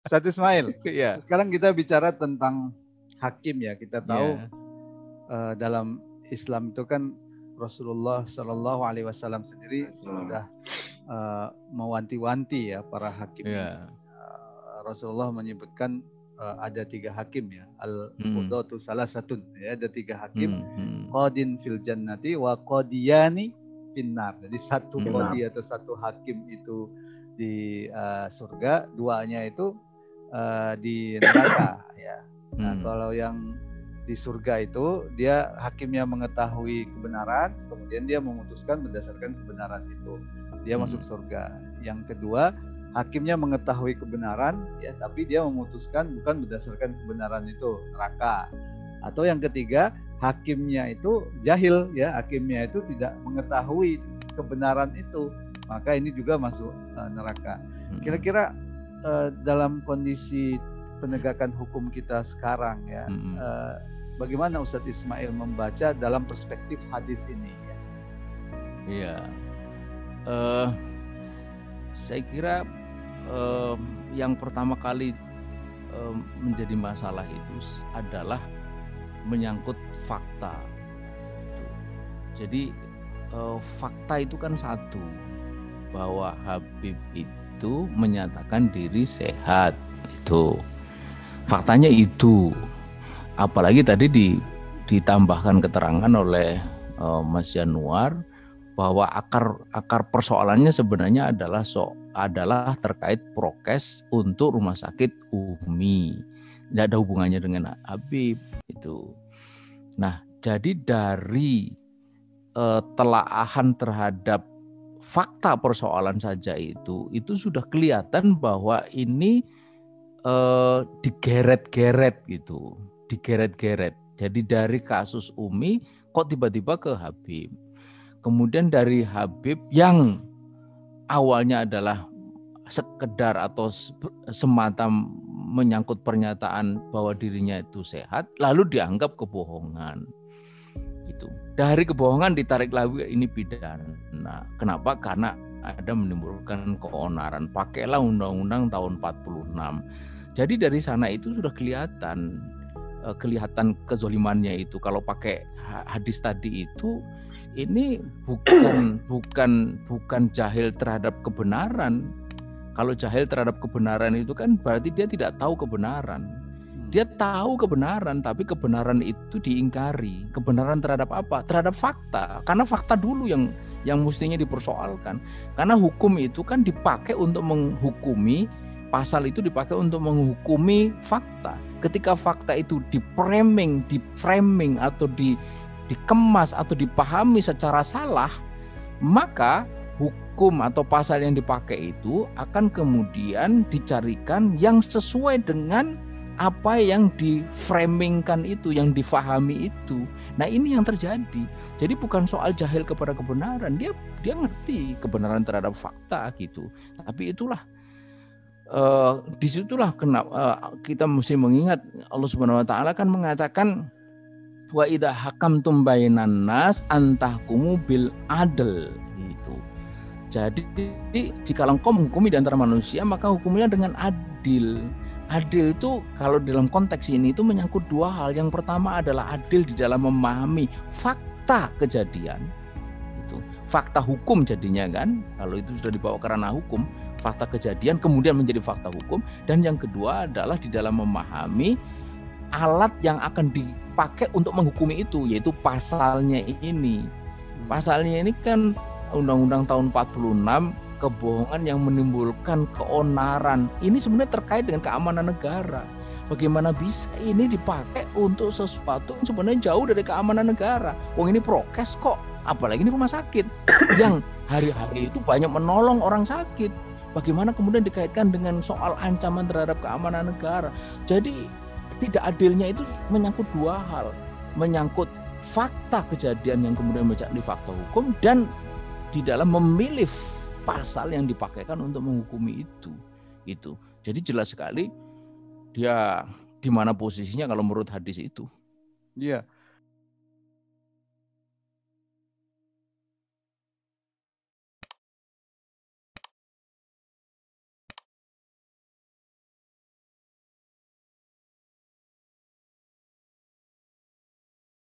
Ustaz Ismail, Ya. sekarang kita bicara tentang hakim ya. Kita tahu Ya. dalam Islam itu kan Rasulullah Shallallahu Alaihi Wasallam sendiri sudah mewanti-wanti ya para hakim. Ya. Rasulullah menyebutkan ada 3 hakim ya, al-qudatu salasatun ya, ada 3 hakim, qadin fil jannati wa qadiyani finnar. Jadi satu qadi atau satu hakim itu di surga, 2-nya itu di neraka ya. Nah, kalau yang di surga itu dia hakimnya mengetahui kebenaran, kemudian dia memutuskan berdasarkan kebenaran itu, dia masuk surga. Yang kedua, hakimnya mengetahui kebenaran ya, tapi dia memutuskan bukan berdasarkan kebenaran itu, neraka. Atau yang ketiga, hakimnya itu jahil ya, hakimnya itu tidak mengetahui kebenaran itu, maka ini juga masuk neraka. Kira-kira dalam kondisi penegakan hukum kita sekarang ya, bagaimana Ustadz Ismail membaca dalam perspektif hadis ini ya? Iya, saya kira yang pertama kali menjadi masalah itu adalah menyangkut fakta. Jadi fakta itu kan satu, bahwa Habib itu menyatakan diri sehat, itu faktanya itu. Apalagi tadi ditambahkan keterangan oleh Mas Yanuar bahwa akar persoalannya sebenarnya adalah terkait prokes untuk rumah sakit Umi. Tidak ada hubungannya dengan Habib itu. Nah, jadi dari telaahan terhadap fakta persoalan saja itu sudah kelihatan bahwa ini digeret-geret gitu, digeret-geret. Jadi dari kasus Umi kok tiba-tiba ke Habib. Kemudian dari Habib yang awalnya adalah sekedar atau semata menyangkut pernyataan bahwa dirinya itu sehat, lalu dianggap kebohongan. Gitu. Dari kebohongan ditarik lagi ini pidana. Kenapa? Karena ada menimbulkan keonaran. Pakailah undang-undang tahun 46. Jadi dari sana itu sudah kelihatan kezolimannya itu. Kalau pakai hadis tadi itu, ini bukan jahil terhadap kebenaran. Kalau jahil terhadap kebenaran itu kan berarti dia tidak tahu kebenaran. Dia tahu kebenaran, tapi kebenaran itu diingkari. Kebenaran terhadap apa? Terhadap fakta. Karena fakta dulu yang mestinya dipersoalkan. Karena hukum itu kan dipakai untuk menghukumi, pasal itu dipakai untuk menghukumi fakta. Ketika fakta itu diframing atau dikemas atau dipahami secara salah, maka hukum atau pasal yang dipakai itu akan kemudian dicarikan yang sesuai dengan apa yang diframingkan itu, yang difahami itu. Nah, ini yang terjadi. Jadi bukan soal jahil kepada kebenaran, dia ngerti kebenaran terhadap fakta gitu. Tapi itulah disitulah kenapa kita mesti mengingat Allah Subhanahu Wa Taala kan mengatakan wa idza hakamtum bainan nas antahkumu bil adl gitu. Jadi jika engkau menghukumi di antara manusia maka hukumnya dengan adil. Adil itu kalau dalam konteks ini itu menyangkut 2 hal. Yang pertama adalah adil di dalam memahami fakta kejadian. Itu fakta hukum jadinya kan. Kalau itu sudah dibawa ke ranah hukum, fakta kejadian kemudian menjadi fakta hukum. Dan yang kedua adalah di dalam memahami alat yang akan dipakai untuk menghukumi itu, yaitu pasalnya ini. Pasalnya ini kan Undang-Undang tahun 46, kebohongan yang menimbulkan keonaran. Ini sebenarnya terkait dengan keamanan negara. Bagaimana bisa ini dipakai untuk sesuatu yang sebenarnya jauh dari keamanan negara? Ini prokes kok, apalagi ini rumah sakit yang hari-hari itu banyak menolong orang sakit. Bagaimana kemudian dikaitkan dengan soal ancaman terhadap keamanan negara? Jadi tidak adilnya itu menyangkut 2 hal, menyangkut fakta kejadian yang kemudian menjadi fakta hukum dan di dalam memilih pasal yang dipakaikan untuk menghukumi itu. Gitu. Jadi jelas sekali dia di mana posisinya kalau menurut hadis itu. Iya.